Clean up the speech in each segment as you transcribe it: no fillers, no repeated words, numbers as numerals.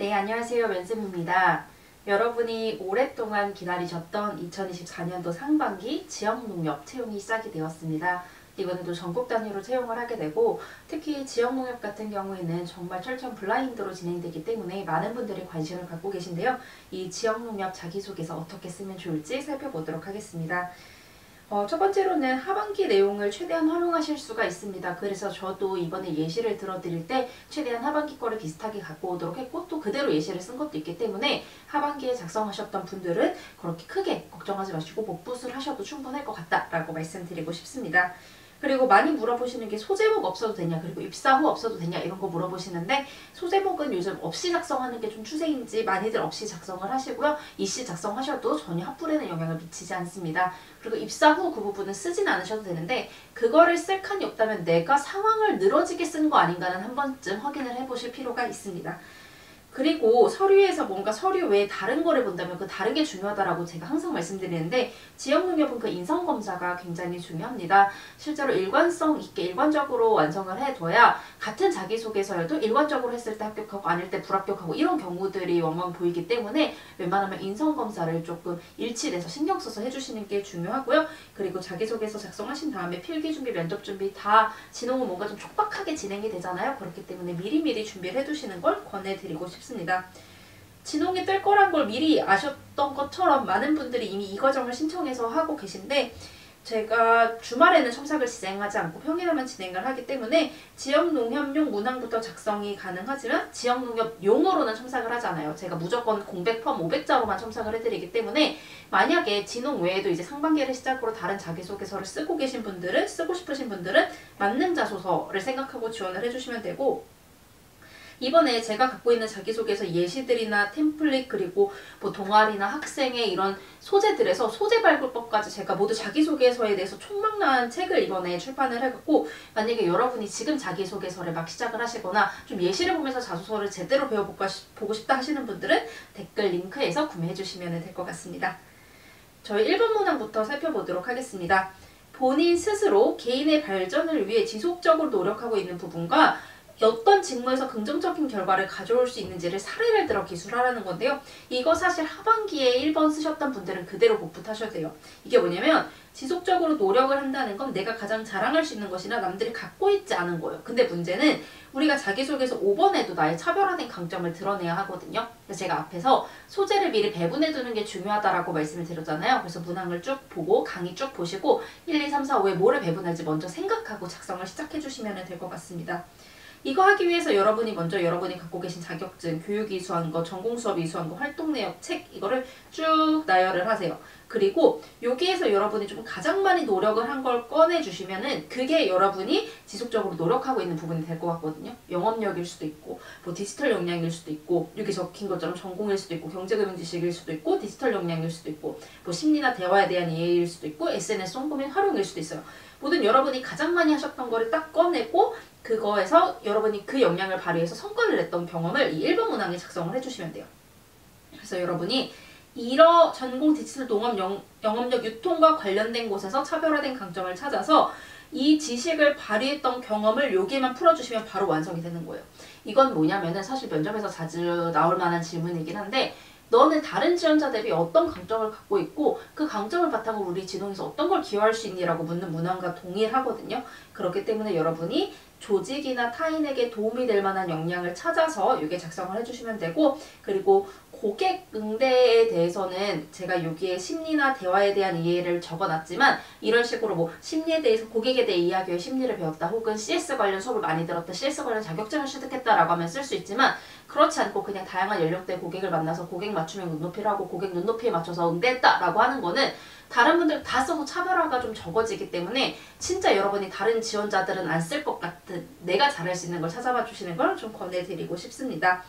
네, 안녕하세요. 멘쌤입니다. 여러분이 오랫동안 기다리셨던 2024년도 상반기 지역농협 채용이 시작이 되었습니다. 이번에도 전국 단위로 채용을 하게 되고 특히 지역농협 같은 경우에는 정말 철저한 블라인드로 진행되기 때문에 많은 분들이 관심을 갖고 계신데요. 이 지역농협 자기소개서 어떻게 쓰면 좋을지 살펴보도록 하겠습니다. 첫 번째로는 하반기 내용을 최대한 활용하실 수가 있습니다. 그래서 저도 이번에 예시를 들어드릴 때 최대한 하반기 거를 비슷하게 갖고 오도록 했고 또 그대로 예시를 쓴 것도 있기 때문에 하반기에 작성하셨던 분들은 그렇게 크게 걱정하지 마시고 복붙을 하셔도 충분할 것 같다라고 말씀드리고 싶습니다. 그리고 많이 물어보시는 게 소제목 없어도 되냐, 그리고 입사 후 없어도 되냐 이런 거 물어보시는데 소제목은 요즘 없이 작성하는 게 좀 추세인지 많이들 없이 작성을 하시고요. 이씨 작성하셔도 전혀 합불에는 영향을 미치지 않습니다. 그리고 입사 후 그 부분은 쓰진 않으셔도 되는데 그거를 쓸 칸이 없다면 내가 상황을 늘어지게 쓴 거 아닌가는 한 번쯤 확인을 해보실 필요가 있습니다. 그리고 서류에서 뭔가 서류 외에 다른 거를 본다면 그 다른 게 중요하다라고 제가 항상 말씀드리는데 지역농협은 그 인성검사가 굉장히 중요합니다. 실제로 일관성 있게 일관적으로 완성을 해둬야 같은 자기소개서여도 일관적으로 했을 때 합격하고 아닐 때 불합격하고 이런 경우들이 왕왕 보이기 때문에 웬만하면 인성검사를 조금 일치돼서 신경 써서 해주시는 게 중요하고요. 그리고 자기소개서 작성하신 다음에 필기준비, 면접준비 다 진홍은 뭔가 좀 촉박하게 진행이 되잖아요. 그렇기 때문에 미리미리 준비를 해두시는 걸 권해드리고 싶습니다. 진홍이 뜰 거란 걸 미리 아셨던 것처럼 많은 분들이 이미 이 과정을 신청해서 하고 계신데 제가 주말에는 첨삭을 진행하지 않고 평일에만 진행을 하기 때문에 지역농협용 문항부터 작성이 가능하지만 지역농협용으로는 첨삭을 하지 않아요. 제가 무조건 공백 펌 500자로만 첨삭을 해드리기 때문에 만약에 진홍 외에도 이제 상반기를 시작으로 다른 자기소개서를 쓰고 계신 분들은 쓰고 싶으신 분들은 만능자소서를 생각하고 지원을 해주시면 되고 이번에 제가 갖고 있는 자기소개서 예시들이나 템플릿 그리고 뭐 동아리나 학생의 이런 소재들에서 소재 발굴법까지 제가 모두 자기소개서에 대해서 총망라한 책을 이번에 출판을 해갖고 만약에 여러분이 지금 자기소개서를 막 시작을 하시거나 좀 예시를 보면서 자소서를 제대로 보고 싶다 하시는 분들은 댓글 링크에서 구매해 주시면 될 것 같습니다. 저희 1번 문항부터 살펴보도록 하겠습니다. 본인 스스로 개인의 발전을 위해 지속적으로 노력하고 있는 부분과 어떤 직무에서 긍정적인 결과를 가져올 수 있는지를 사례를 들어 기술하라는 건데요. 이거 사실 하반기에 1번 쓰셨던 분들은 그대로 복붙하셔도 돼요. 이게 뭐냐면 지속적으로 노력을 한다는 건 내가 가장 자랑할 수 있는 것이나 남들이 갖고 있지 않은 거예요. 근데 문제는 우리가 자기소개서 5번에도 나의 차별화된 강점을 드러내야 하거든요. 그래서 제가 앞에서 소재를 미리 배분해두는 게 중요하다라고 말씀을 드렸잖아요. 그래서 문항을 쭉 보고 강의 쭉 보시고 1, 2, 3, 4, 5에 뭐를 배분할지 먼저 생각하고 작성을 시작해주시면 될 것 같습니다. 이거 하기 위해서 여러분이 먼저 여러분이 갖고 계신 자격증, 교육 이수한 거, 전공 수업 이수한 거, 활동 내역, 책 이거를 쭉 나열을 하세요. 그리고 여기에서 여러분이 좀 가장 많이 노력을 한 걸 꺼내주시면은 그게 여러분이 지속적으로 노력하고 있는 부분이 될 것 같거든요. 영업력일 수도 있고, 뭐 디지털 역량일 수도 있고, 여기 적힌 것처럼 전공일 수도 있고, 경제금융지식일 수도 있고, 디지털 역량일 수도 있고, 뭐 심리나 대화에 대한 이해일 수도 있고, SNS 홍보 및 활용일 수도 있어요. 모든 여러분이 가장 많이 하셨던 거를 딱 꺼내고 그거에서 여러분이 그 역량을 발휘해서 성과를 냈던 경험을 이 1번 문항에 작성을 해주시면 돼요. 그래서 여러분이 전공 디지털 영업력 유통과 관련된 곳에서 차별화된 강점을 찾아서 이 지식을 발휘했던 경험을 여기에만 풀어주시면 바로 완성이 되는 거예요. 이건 뭐냐면은 사실 면접에서 자주 나올 만한 질문이긴 한데 너는 다른 지원자 대비 어떤 강점을 갖고 있고 그 강점을 바탕으로 우리 진흥에서 어떤 걸 기여할 수 있니? 라고 묻는 문항과 동일하거든요. 그렇기 때문에 여러분이 조직이나 타인에게 도움이 될 만한 역량을 찾아서 이게 작성을 해주시면 되고 그리고 고객 응대에 대해서는 제가 여기에 심리나 대화에 대한 이해를 적어놨지만 이런 식으로 뭐 심리에 대해서 고객에 대해 이해하기 위해 심리를 배웠다 혹은 CS 관련 수업을 많이 들었다 CS 관련 자격증을 취득했다라고 하면 쓸 수 있지만 그렇지 않고 그냥 다양한 연령대 고객을 만나서 고객 맞춤형 눈높이를 하고 고객 눈높이에 맞춰서 응대했다라고 하는 거는 다른 분들 다 써서 차별화가 좀 적어지기 때문에 진짜 여러분이 다른 지원자들은 안 쓸 것 같은 내가 잘할 수 있는 걸 찾아봐 주시는 걸 좀 권해드리고 싶습니다.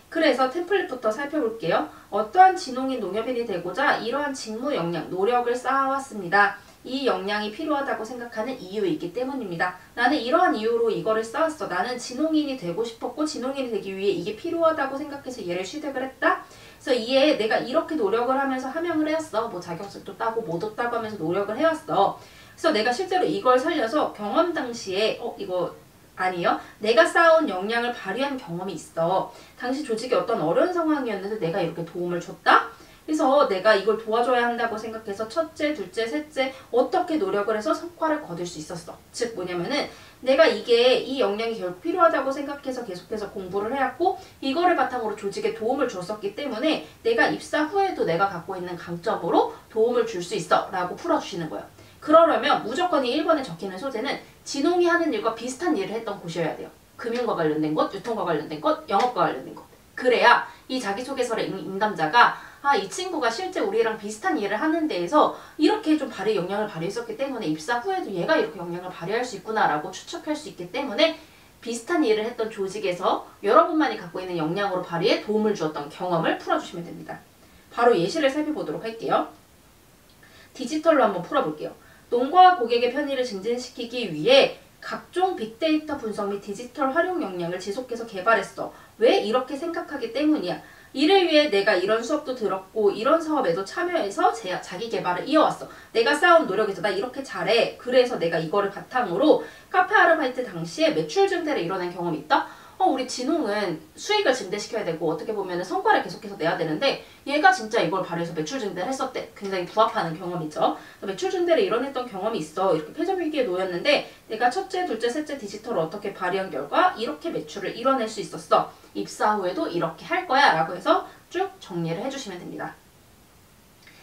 그래서 템플릿부터 살펴볼게요. 어떠한 진홍인 농협인이 되고자 이러한 직무 역량, 노력을 쌓아왔습니다. 이 역량이 필요하다고 생각하는 이유이기 때문입니다. 나는 이러한 이유로 이거를 쌓았어. 나는 진홍인이 되고 싶었고 진홍인이 되기 위해 이게 필요하다고 생각해서 얘를 취득을 했다. 그래서 이에 내가 이렇게 노력을 하면서 함양을 해왔어. 뭐 자격증도 따고 뭐도 따고 하면서 노력을 해왔어. 그래서 내가 실제로 이걸 살려서 경험 당시에 이거 아니요. 내가 쌓아온 역량을 발휘한 경험이 있어. 당시 조직이 어떤 어려운 상황이었는데 내가 이렇게 도움을 줬다? 그래서 내가 이걸 도와줘야 한다고 생각해서 첫째, 둘째, 셋째 어떻게 노력을 해서 성과를 거둘 수 있었어. 즉 뭐냐면은 내가 이 역량이 결국 필요하다고 생각해서 계속해서 공부를 해왔고 이거를 바탕으로 조직에 도움을 줬었기 때문에 내가 입사 후에도 내가 갖고 있는 강점으로 도움을 줄 수 있어 라고 풀어주시는 거예요. 그러려면 무조건 이 1번에 적히는 소재는 진홍이 하는 일과 비슷한 일을 했던 곳이어야 돼요. 금융과 관련된 것, 유통과 관련된 것, 영업과 관련된 것. 그래야 이 자기소개서의 응담자가 이 친구가 실제 우리랑 비슷한 일을 하는 데에서 이렇게 좀 역량을 발휘했었기 때문에 입사 후에도 얘가 이렇게 역량을 발휘할 수 있구나 라고 추측할 수 있기 때문에 비슷한 일을 했던 조직에서 여러분만이 갖고 있는 역량으로 발휘해 도움을 주었던 경험을 풀어주시면 됩니다. 바로 예시를 살펴보도록 할게요. 디지털로 한번 풀어볼게요. 농가와 고객의 편의를 증진시키기 위해 각종 빅데이터 분석 및 디지털 활용 역량을 지속해서 개발했어. 왜 이렇게 생각하기 때문이야. 이를 위해 내가 이런 수업도 들었고 이런 사업에도 참여해서 자기 개발을 이어왔어. 내가 쌓은 노력에서 나 이렇게 잘해. 그래서 내가 이거를 바탕으로 카페 아르바이트 당시에 매출 증대를 이뤄낸 경험이 있다? 우리 진홍은 수익을 증대시켜야 되고 어떻게 보면 성과를 계속해서 내야 되는데 얘가 진짜 이걸 발휘해서 매출 증대를 했었대. 굉장히 부합하는 경험이죠. 매출 증대를 이뤄냈던 경험이 있어. 이렇게 폐점 위기에 놓였는데 내가 첫째, 둘째, 셋째 디지털을 어떻게 발휘한 결과 이렇게 매출을 이뤄낼 수 있었어. 입사 후에도 이렇게 할 거야 라고 해서 쭉 정리를 해주시면 됩니다.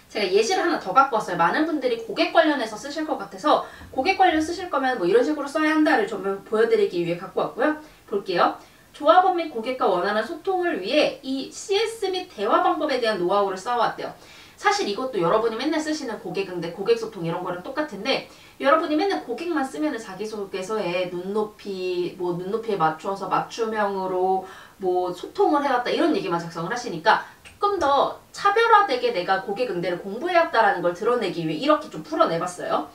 제가 예시를 하나 더 갖고 왔어요. 많은 분들이 고객 관련해서 쓰실 것 같아서 고객 관련 쓰실 거면 뭐 이런 식으로 써야 한다를 좀 보여드리기 위해 갖고 왔고요. 볼게요. 조합원 및 고객과 원활한 소통을 위해 이 CS 및 대화 방법에 대한 노하우를 쌓아왔대요. 사실 이것도 여러분이 맨날 쓰시는 고객응대, 고객소통 이런 거랑 똑같은데 여러분이 맨날 고객만 쓰면은 자기소개서에 눈높이에 맞춰서 맞춤형으로 소통을 해왔다 이런 얘기만 작성을 하시니까 조금 더 차별화되게 내가 고객응대를 공부해왔다라는 걸 드러내기 위해 이렇게 좀 풀어내봤어요.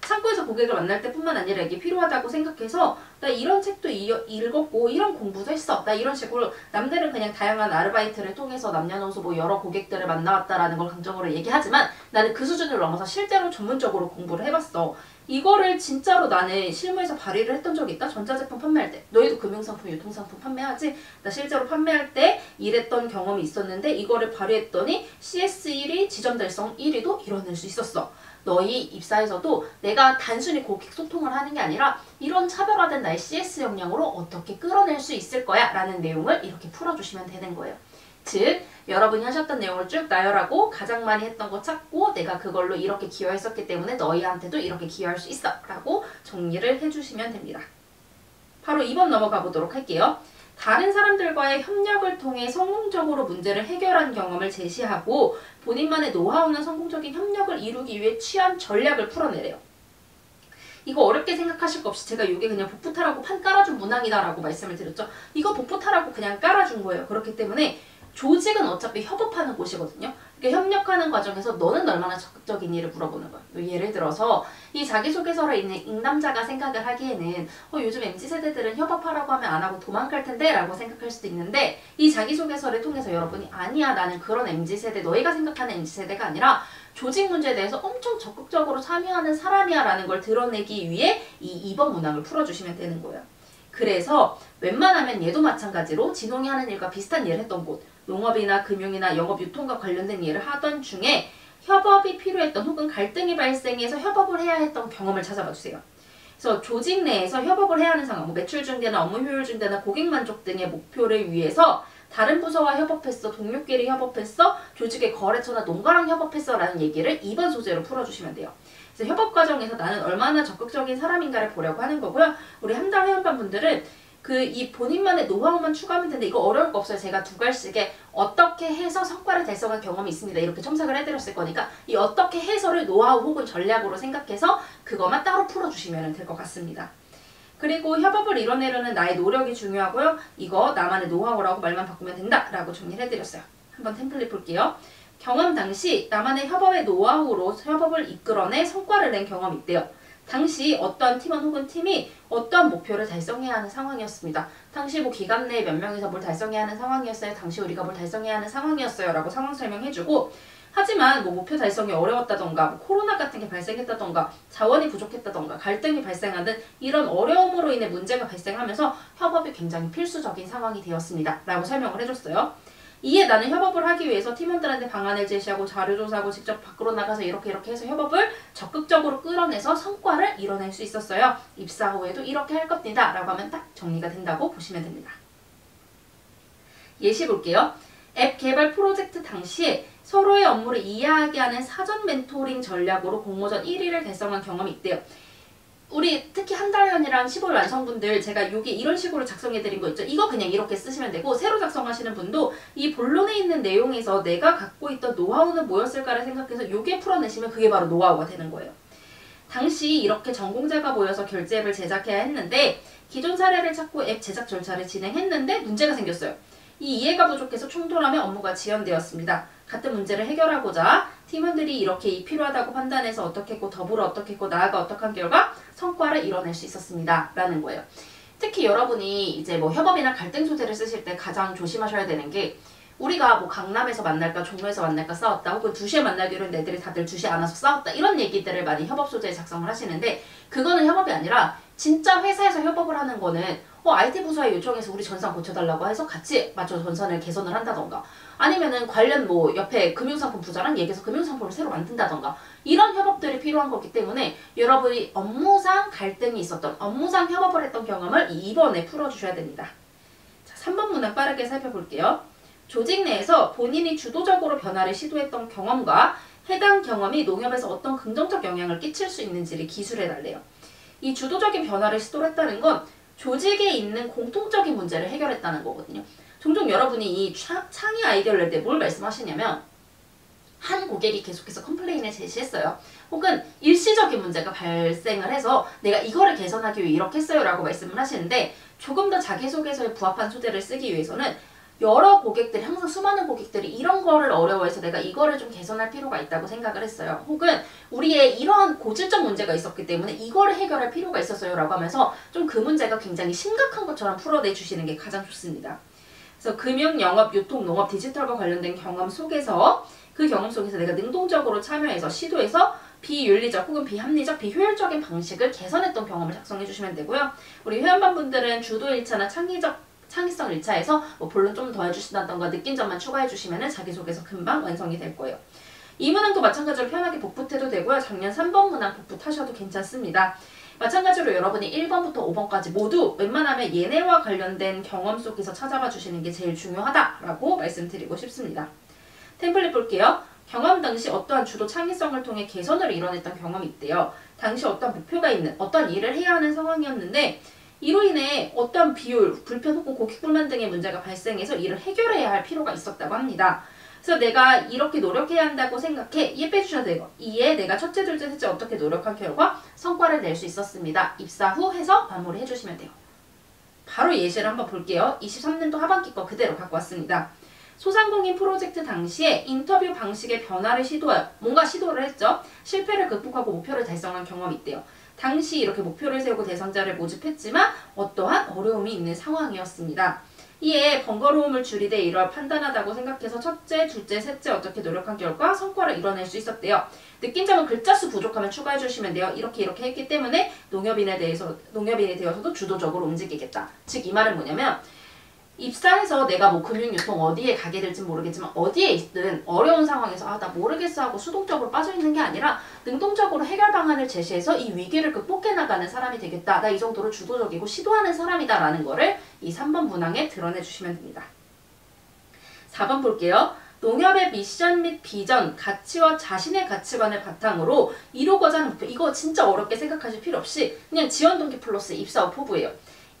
창구에서 고객을 만날 때뿐만 아니라 이게 필요하다고 생각해서 나 이런 책도 읽었고 이런 공부도 했어. 나 이런 식으로 남들은 그냥 다양한 아르바이트를 통해서 남녀노소 여러 고객들을 만나왔다라는 걸 강점으로 얘기하지만 나는 그 수준을 넘어서 실제로 전문적으로 공부를 해봤어. 이거를 진짜로 나는 실무에서 발휘를 했던 적이 있다. 전자제품 판매할 때. 너희도 금융상품, 유통상품 판매하지? 나 실제로 판매할 때 일했던 경험이 있었는데 이거를 발휘했더니 CS1위, 지점 달성 1위도 이뤄낼 수 있었어. 너희 입사에서도 내가 단순히 고객 소통을 하는 게 아니라 이런 차별화된 나의 CS 역량으로 어떻게 끌어낼 수 있을 거야 라는 내용을 이렇게 풀어주시면 되는 거예요. 즉 여러분이 하셨던 내용을 쭉 나열하고 가장 많이 했던 거 찾고 내가 그걸로 이렇게 기여했었기 때문에 너희한테도 이렇게 기여할 수 있어 라고 정리를 해주시면 됩니다. 바로 2번 넘어가 보도록 할게요. 다른 사람들과의 협력을 통해 성공적으로 문제를 해결한 경험을 제시하고 본인만의 노하우나 성공적인 협력을 이루기 위해 취한 전략을 풀어내래요. 이거 어렵게 생각하실 거 없이 제가 이게 그냥 복붙하라고 판 깔아준 문항이다 라고 말씀을 드렸죠. 이거 복붙하라고 그냥 깔아준 거예요. 그렇기 때문에 조직은 어차피 협업하는 곳이거든요. 그러니까 협력하는 과정에서 너는 얼마나 적극적인 일을 물어보는 거예요. 예를 들어서 이 자기소개서를 읽는 응담자가 생각을 하기에는 요즘 MZ세대들은 협업하라고 하면 안 하고 도망갈 텐데 라고 생각할 수도 있는데 이 자기소개서를 통해서 여러분이 아니야 나는 그런 MZ세대 너희가 생각하는 MZ세대가 아니라 조직 문제에 대해서 엄청 적극적으로 참여하는 사람이야 라는 걸 드러내기 위해 이 2번 문항을 풀어주시면 되는 거예요. 그래서 웬만하면 얘도 마찬가지로 진홍이 하는 일과 비슷한 일을 했던 곳 농업이나 금융이나 영업 유통과 관련된 일을 하던 중에 협업이 필요했던 혹은 갈등이 발생해서 협업을 해야 했던 경험을 찾아봐 주세요. 그래서 조직 내에서 협업을 해야 하는 상황, 매출 증대나 업무 효율 증대나 고객 만족 등의 목표를 위해서 다른 부서와 협업했어, 동료끼리 협업했어, 조직의 거래처나 농가랑 협업했어 라는 얘기를 2번 소재로 풀어주시면 돼요. 그래서 협업 과정에서 나는 얼마나 적극적인 사람인가를 보려고 하는 거고요. 우리 함달 회원반 분들은 이 본인만의 노하우만 추가하면 되는데 이거 어려울 거 없어요. 제가 2갈씩에 어떻게 해서 성과를 달성한 경험이 있습니다. 이렇게 첨삭을 해드렸을 거니까 이 어떻게 해서를 노하우 혹은 전략으로 생각해서 그것만 따로 풀어주시면 될 것 같습니다. 그리고 협업을 이뤄내려는 나의 노력이 중요하고요. 이거 나만의 노하우라고 말만 바꾸면 된다 라고 정리를 해드렸어요. 한번 템플릿 볼게요. 경험 당시 나만의 협업의 노하우로 협업을 이끌어내 성과를 낸 경험이 있대요. 당시 어떠한 팀원 혹은 팀이 어떠한 목표를 달성해야 하는 상황이었습니다. 당시 기간 내에 몇 명이서 뭘 달성해야 하는 상황이었어요. 당시 우리가 뭘 달성해야 하는 상황이었어요. 라고 상황 설명해주고 하지만 뭐 목표 달성이 어려웠다던가 뭐 코로나 같은 게 발생했다던가 자원이 부족했다던가 갈등이 발생하는 이런 어려움으로 인해 문제가 발생하면서 협업이 굉장히 필수적인 상황이 되었습니다. 라고 설명을 해줬어요. 이에 나는 협업을 하기 위해서 팀원들한테 방안을 제시하고 자료조사하고 직접 밖으로 나가서 이렇게 해서 협업을 적극적으로 끌어내서 성과를 이뤄낼 수 있었어요. 입사 후에도 이렇게 할 겁니다. 라고 하면 딱 정리가 된다고 보시면 됩니다. 예시 볼게요. 앱 개발 프로젝트 당시에 서로의 업무를 이해하게 하는 사전 멘토링 전략으로 공모전 1위를 달성한 경험이 있대요. 우리 특히 한 달 전이랑 15일 완성분들 제가 요게 이런 식으로 작성해드린 거 있죠. 이거 그냥 이렇게 쓰시면 되고 새로 작성하시는 분도 이 본론에 있는 내용에서 내가 갖고 있던 노하우는 뭐였을까를 생각해서 요게 풀어내시면 그게 바로 노하우가 되는 거예요. 당시 이렇게 전공자가 모여서 결제 앱을 제작해야 했는데 기존 사례를 찾고 앱 제작 절차를 진행했는데 문제가 생겼어요. 이 이해가 부족해서 충돌하며 업무가 지연되었습니다. 같은 문제를 해결하고자 팀원들이 이렇게 필요하다고 판단해서 어떻게 했고 더불어 어떻게 했고 나아가 어떻게 한 결과 성과를 이뤄낼 수 있었습니다. 라는 거예요. 특히 여러분이 이제 뭐 협업이나 갈등 소재를 쓰실 때 가장 조심하셔야 되는 게 우리가 뭐 강남에서 만날까 종로에서 만날까 싸웠다 혹은 2시에 만나기로 했는데 애들이 다들 2시에 안 와서 싸웠다 이런 얘기들을 많이 협업 소재에 작성을 하시는데 그거는 협업이 아니라 진짜 회사에서 협업을 하는 거는 IT 부서에 요청해서 우리 전산 고쳐달라고 해서 같이 맞춰 전산을 개선을 한다던가 아니면은 관련 뭐 옆에 금융상품 부서랑 얘기해서 금융상품을 새로 만든다던가 이런 협업들이 필요한 거기 때문에 여러분이 업무상 갈등이 있었던 업무상 협업을 했던 경험을 이번에 풀어주셔야 됩니다. 자, 3번 문항 빠르게 살펴볼게요. 조직 내에서 본인이 주도적으로 변화를 시도했던 경험과 해당 경험이 농협에서 어떤 긍정적 영향을 끼칠 수 있는지를 기술해달래요. 이 주도적인 변화를 시도했다는 건 조직에 있는 공통적인 문제를 해결했다는 거거든요. 종종 여러분이 이 창의 아이디어를 낼 때 뭘 말씀하시냐면 한 고객이 계속해서 컴플레인을 제시했어요. 혹은 일시적인 문제가 발생을 해서 내가 이거를 개선하기 위해 이렇게 했어요 라고 말씀을 하시는데 조금 더 자기소개서에 부합한 소재를 쓰기 위해서는 여러 고객들이 항상 수많은 고객들이 이런 거를 어려워해서 내가 이거를 좀 개선할 필요가 있다고 생각을 했어요. 혹은 우리의 이러한 고질적 문제가 있었기 때문에 이거를 해결할 필요가 있었어요 라고 하면서 좀 그 문제가 굉장히 심각한 것처럼 풀어내 주시는 게 가장 좋습니다. 그래서 금융, 영업, 유통, 농업, 디지털과 관련된 경험 속에서 그 경험 속에서 내가 능동적으로 참여해서 시도해서 비윤리적 혹은 비합리적, 비효율적인 방식을 개선했던 경험을 작성해 주시면 되고요. 우리 회원반분들은 주도 1차나 창의성 1차에서 뭐 본론 좀 더 해주신다던가 느낀 점만 추가해 주시면 자기소개서 금방 완성이 될 거예요. 이 문항도 마찬가지로 편하게 복붙해도 되고요. 작년 3번 문항 복붙하셔도 괜찮습니다. 마찬가지로 여러분이 1번부터 5번까지 모두 웬만하면 얘네와 관련된 경험 속에서 찾아봐 주시는 게 제일 중요하다라고 말씀드리고 싶습니다. 템플릿 볼게요. 경험 당시 어떠한 주도 창의성을 통해 개선을 이뤄냈던 경험이 있대요. 당시 어떠한 목표가 있는 어떠한 일을 해야 하는 상황이었는데 이로 인해 어떠한 비효율, 불편 혹은 고객 불만 등의 문제가 발생해서 이를 해결해야 할 필요가 있었다고 합니다. 그래서 내가 이렇게 노력해야 한다고 생각해 이에 빼주셔도 되고 이에 내가 첫째, 둘째, 셋째 어떻게 노력한 결과 성과를 낼 수 있었습니다. 입사 후 해서 마무리 해주시면 돼요. 바로 예시를 한번 볼게요. 23년도 하반기 거 그대로 갖고 왔습니다. 소상공인 프로젝트 당시에 인터뷰 방식의 변화를 뭔가 시도를 했죠. 실패를 극복하고 목표를 달성한 경험이 있대요. 당시 이렇게 목표를 세우고 대상자를 모집했지만 어떠한 어려움이 있는 상황이었습니다. 이에 번거로움을 줄이되 이러한 판단하다고 생각해서 첫째, 둘째, 셋째 어떻게 노력한 결과 성과를 이뤄낼 수 있었대요. 느낀 점은 글자 수 부족하면 추가해 주시면 돼요. 이렇게 했기 때문에 농협인에 대해서도 주도적으로 움직이겠다. 즉 이 말은 뭐냐면 입사해서 내가 뭐 금융유통 어디에 가게 될지 모르겠지만 어디에 있든 어려운 상황에서 나 모르겠어 하고 수동적으로 빠져있는 게 아니라 능동적으로 해결 방안을 제시해서 이 위기를 극복해 나가는 사람이 되겠다. 나 이 정도로 주도적이고 시도하는 사람이다 라는 거를 이 3번 문항에 드러내 주시면 됩니다. 4번 볼게요. 농협의 미션 및 비전, 가치와 자신의 가치관을 바탕으로 이루고자 하는 목표. 이거 진짜 어렵게 생각하실 필요 없이 그냥 지원 동기 플러스 입사 후 포부예요.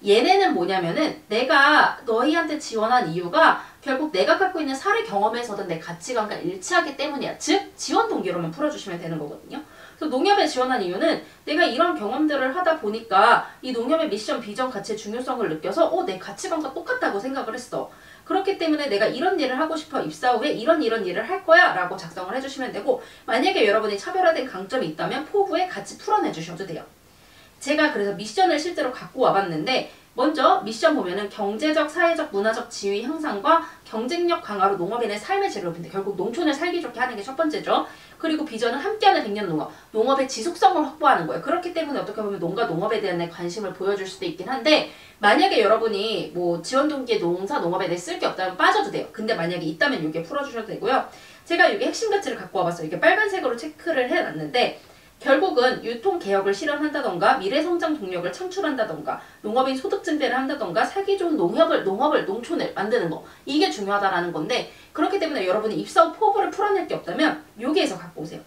얘네는 뭐냐면은 내가 너희한테 지원한 이유가 결국 내가 갖고 있는 사례 경험에서든 내 가치관과 일치하기 때문이야. 즉 지원 동기로만 풀어주시면 되는 거거든요. 그래서 농협에 지원한 이유는 내가 이런 경험들을 하다 보니까 이 농협의 미션, 비전, 가치의 중요성을 느껴서 내 가치관과 똑같다고 생각을 했어. 그렇기 때문에 내가 이런 일을 하고 싶어. 입사 후에 이런 일을 할 거야 라고 작성을 해주시면 되고 만약에 여러분이 차별화된 강점이 있다면 포부에 같이 풀어내 주셔도 돼요. 제가 그래서 미션을 실제로 갖고 와봤는데 먼저 미션 보면은 경제적, 사회적, 문화적 지위 향상과 경쟁력 강화로 농업인의 삶의 질을 높인다. 결국 농촌을 살기 좋게 하는 게 첫 번째죠. 그리고 비전은 함께하는 100년 농업. 농업의 지속성을 확보하는 거예요. 그렇기 때문에 어떻게 보면 농업에 대한 관심을 보여줄 수도 있긴 한데 만약에 여러분이 뭐 지원 동기에 농업에 대해 쓸 게 없다면 빠져도 돼요. 근데 만약에 있다면 이게 풀어주셔도 되고요. 제가 이게 핵심 가치를 갖고 와봤어요. 이게 빨간색으로 체크를 해놨는데 결국은 유통개혁을 실현한다던가 미래성장 동력을 창출한다던가 농업인 소득 증대를 한다던가 살기 좋은 농촌을 만드는 거 이게 중요하다라는 건데 그렇기 때문에 여러분이 입사 후 포부를 풀어낼 게 없다면 여기에서 갖고 오세요.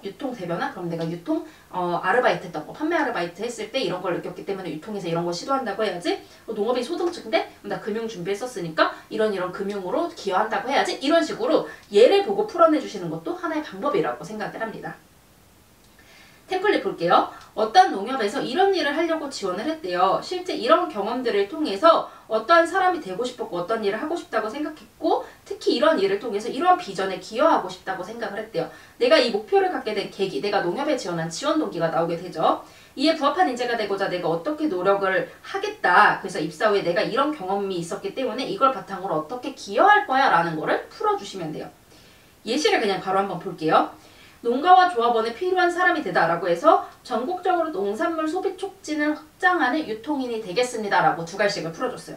유통 대변화? 그럼 내가 유통 아르바이트 했던 거 판매 아르바이트 했을 때 이런 걸 느꼈기 때문에 유통에서 이런 거 시도한다고 해야지. 농업인 소득 증대? 나 금융 준비했었으니까 이런 금융으로 기여한다고 해야지. 이런 식으로 예를 보고 풀어내주시는 것도 하나의 방법이라고 생각을 합니다. 템플릿 볼게요. 어떤 농협에서 이런 일을 하려고 지원을 했대요. 실제 이런 경험들을 통해서 어떠한 사람이 되고 싶었고 어떤 일을 하고 싶다고 생각했고 특히 이런 일을 통해서 이러한 비전에 기여하고 싶다고 생각을 했대요. 내가 이 목표를 갖게 된 계기, 내가 농협에 지원한 지원 동기가 나오게 되죠. 이에 부합한 인재가 되고자 내가 어떻게 노력을 하겠다. 그래서 입사 후에 내가 이런 경험이 있었기 때문에 이걸 바탕으로 어떻게 기여할 거야 라는 거를 풀어주시면 돼요. 예시를 그냥 바로 한번 볼게요. 농가와 조합원에 필요한 사람이 되다라고 해서 전국적으로 농산물 소비 촉진을 확장하는 유통인이 되겠습니다 라고 두 갈씩을 풀어줬어요.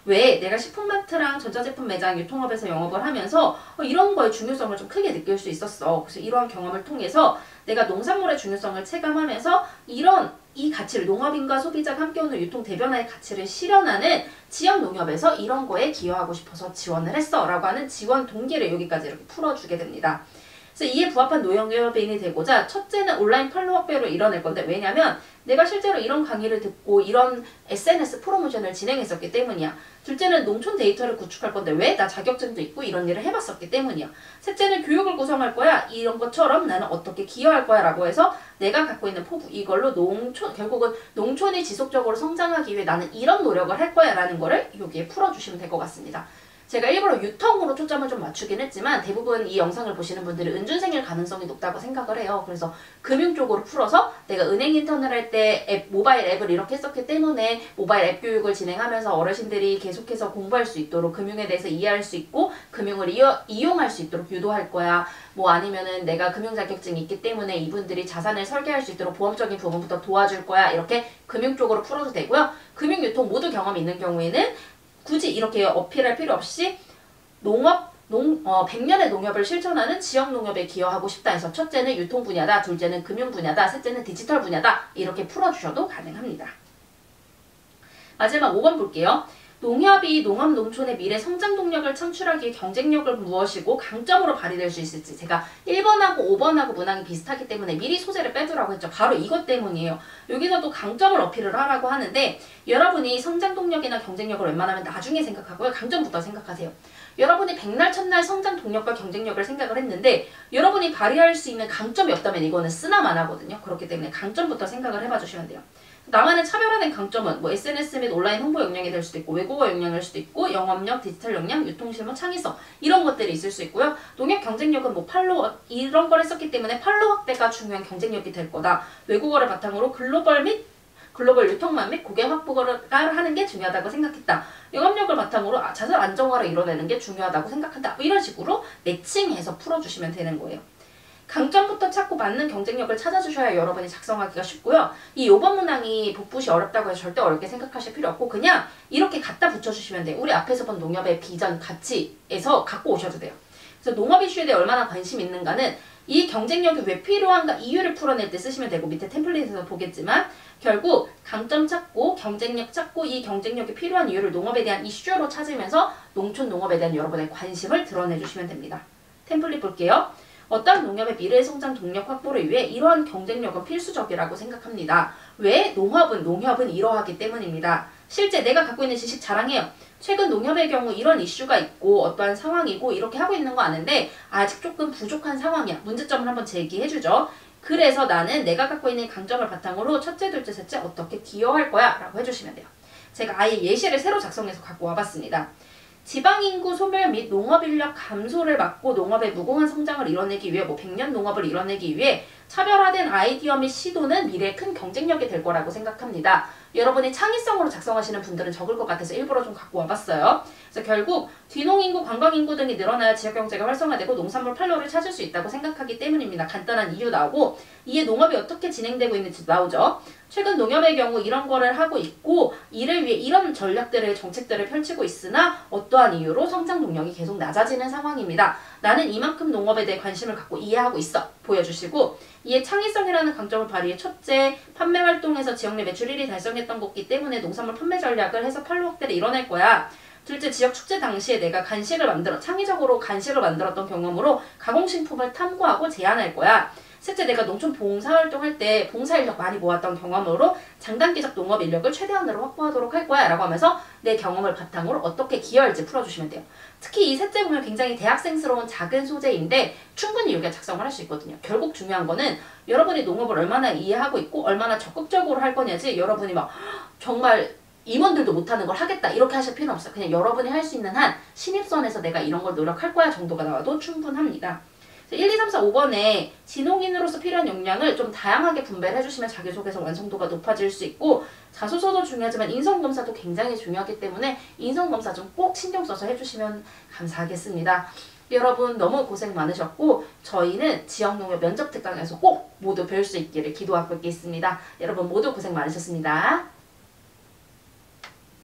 왜? 내가 식품마트랑 전자제품 매장 유통업에서 영업을 하면서 이런 거의 중요성을 좀 크게 느낄 수 있었어. 그래서 이러한 경험을 통해서 내가 농산물의 중요성을 체감하면서 이 가치를 농업인과 소비자가 함께 오는 유통 대변화의 가치를 실현하는 지역 농협에서 이런 거에 기여하고 싶어서 지원을 했어 라고 하는 지원 동기를 여기까지 이렇게 풀어주게 됩니다. 그래서 이에 부합한 농협인이 되고자 첫째는 온라인 팔로워 확대로 이뤄낼 건데 왜냐면 내가 실제로 이런 강의를 듣고 이런 SNS 프로모션을 진행했었기 때문이야. 둘째는 농촌 데이터를 구축할 건데 왜? 나 자격증도 있고 이런 일을 해봤었기 때문이야. 셋째는 교육을 구성할 거야. 이런 것처럼 나는 어떻게 기여할 거야 라고 해서 내가 갖고 있는 포부 이걸로 결국은 농촌이 지속적으로 성장하기 위해 나는 이런 노력을 할 거야 라는 거를 여기에 풀어주시면 될 것 같습니다. 제가 일부러 유통으로 초점을 좀 맞추긴 했지만 대부분 이 영상을 보시는 분들이 은준생일 가능성이 높다고 생각을 해요. 그래서 금융 쪽으로 풀어서 내가 은행 인턴을 할 때 모바일 앱을 이렇게 했었기 때문에 모바일 앱 교육을 진행하면서 어르신들이 계속해서 공부할 수 있도록 금융에 대해서 이해할 수 있고 금융을 이용할 수 있도록 유도할 거야. 뭐 아니면은 내가 금융 자격증이 있기 때문에 이분들이 자산을 설계할 수 있도록 보험적인 부분부터 도와줄 거야. 이렇게 금융 쪽으로 풀어도 되고요. 금융 유통 모두 경험이 있는 경우에는 굳이 이렇게 어필할 필요 없이 100년의 농협을 실천하는 지역 농협에 기여하고 싶다 해서 첫째는 유통 분야다, 둘째는 금융 분야다, 셋째는 디지털 분야다 이렇게 풀어주셔도 가능합니다. 마지막 5번 볼게요. 농협이 농업 농촌의 미래 성장 동력을 창출하기 위해 경쟁력을 무엇이고 강점으로 발휘될 수 있을지 제가 1번하고 5번하고 문항이 비슷하기 때문에 미리 소재를 빼두라고 했죠. 바로 이것 때문이에요. 여기서도 강점을 어필을 하라고 하는데 여러분이 성장 동력이나 경쟁력을 웬만하면 나중에 생각하고요. 강점부터 생각하세요. 여러분이 백날 첫날 성장 동력과 경쟁력을 생각을 했는데 여러분이 발휘할 수 있는 강점이 없다면 이거는 쓰나마나거든요. 그렇기 때문에 강점부터 생각을 해봐 주시면 돼요. 나만의 차별화된 강점은 뭐 SNS 및 온라인 홍보 역량이 될 수도 있고 외국어 역량일 수도 있고 영업력, 디지털 역량, 유통실무, 창의성 이런 것들이 있을 수 있고요. 농협 경쟁력은 뭐 팔로워 이런 걸 했었기 때문에 팔로워 확대가 중요한 경쟁력이 될 거다. 외국어를 바탕으로 글로벌 유통망 및 고객 확보를 하는 게 중요하다고 생각했다. 영업력을 바탕으로 자산 안정화를 이뤄내는 게 중요하다고 생각한다. 뭐 이런 식으로 매칭해서 풀어주시면 되는 거예요. 강점부터 찾고 맞는 경쟁력을 찾아주셔야 여러분이 작성하기가 쉽고요. 이 5번 문항이 복붙이 어렵다고 해서 절대 어렵게 생각하실 필요 없고 그냥 이렇게 갖다 붙여주시면 돼요. 우리 앞에서 본 농협의 비전, 가치에서 갖고 오셔도 돼요. 그래서 농업 이슈에 대해 얼마나 관심이 있는가는 이 경쟁력이 왜 필요한가 이유를 풀어낼 때 쓰시면 되고 밑에 템플릿에서 보겠지만 결국 강점 찾고 경쟁력 찾고 이 경쟁력이 필요한 이유를 농업에 대한 이슈로 찾으면서 농촌 농업에 대한 여러분의 관심을 드러내주시면 됩니다. 템플릿 볼게요. 어떤 농협의 미래 성장 동력 확보를 위해 이러한 경쟁력은 필수적이라고 생각합니다. 왜? 농협은 이러하기 때문입니다. 실제 내가 갖고 있는 지식 자랑해요. 최근 농협의 경우 이런 이슈가 있고 어떠한 상황이고 이렇게 하고 있는 거 아는데 아직 조금 부족한 상황이야. 문제점을 한번 제기해주죠. 그래서 나는 내가 갖고 있는 강점을 바탕으로 첫째, 둘째, 셋째 어떻게 기여할 거야 라고 해주시면 돼요. 제가 아예 예시를 새로 작성해서 갖고 와봤습니다. 지방인구 소멸 및 농업인력 감소를 막고 농업의 무공한 성장을 이뤄내기 위해 100년 농업을 이뤄내기 위해 차별화된 아이디어 및 시도는 미래의 큰 경쟁력이 될 거라고 생각합니다. 여러분이 창의성으로 작성하시는 분들은 적을 것 같아서 일부러 좀 갖고 와봤어요. 그래서 결국 귀농인구, 관광인구 등이 늘어나야 지역경제가 활성화되고 농산물 판로를 찾을 수 있다고 생각하기 때문입니다. 간단한 이유 나오고 이에 농업이 어떻게 진행되고 있는지 나오죠. 최근 농협의 경우 이런 거를 하고 있고 이를 위해 이런 전략들을 정책들을 펼치고 있으나 어떠한 이유로 성장 동력이 계속 낮아지는 상황입니다. 나는 이만큼 농업에 대해 관심을 갖고 이해하고 있어. 보여주시고 이에 창의성이라는 강점을 발휘해 첫째, 판매 활동에서 지역 내 매출 1위 달성했던 거기 때문에 농산물 판매 전략을 해서 판로 확대를 이뤄낼 거야. 둘째, 지역 축제 당시에 내가 창의적으로 간식을 만들었던 경험으로 가공식품을 탐구하고 제안할 거야. 셋째, 내가 농촌 봉사활동할 때 봉사인력 많이 모았던 경험으로 장단기적 농업 인력을 최대한으로 확보하도록 할 거야 라고 하면서 내 경험을 바탕으로 어떻게 기여할지 풀어주시면 돼요. 특히 이 셋째 보면 굉장히 대학생스러운 작은 소재인데 충분히 여기가 작성을 할 수 있거든요. 결국 중요한 거는 여러분이 농업을 얼마나 이해하고 있고 얼마나 적극적으로 할 거냐지 여러분이 막 정말 임원들도 못하는 걸 하겠다 이렇게 하실 필요는 없어요. 그냥 여러분이 할 수 있는 한 신입선에서 내가 이런 걸 노력할 거야 정도가 나와도 충분합니다. 1, 2, 3, 4, 5번에 진홍인으로서 필요한 역량을 좀 다양하게 분배를 해주시면 자기소개서 완성도가 높아질 수 있고 자소서도 중요하지만 인성검사도 굉장히 중요하기 때문에 인성검사 좀 꼭 신경 써서 해주시면 감사하겠습니다. 여러분 너무 고생 많으셨고 저희는 지역농협 면접특강에서 꼭 모두 뵐 수 있기를 기도하고 있겠습니다. 여러분 모두 고생 많으셨습니다.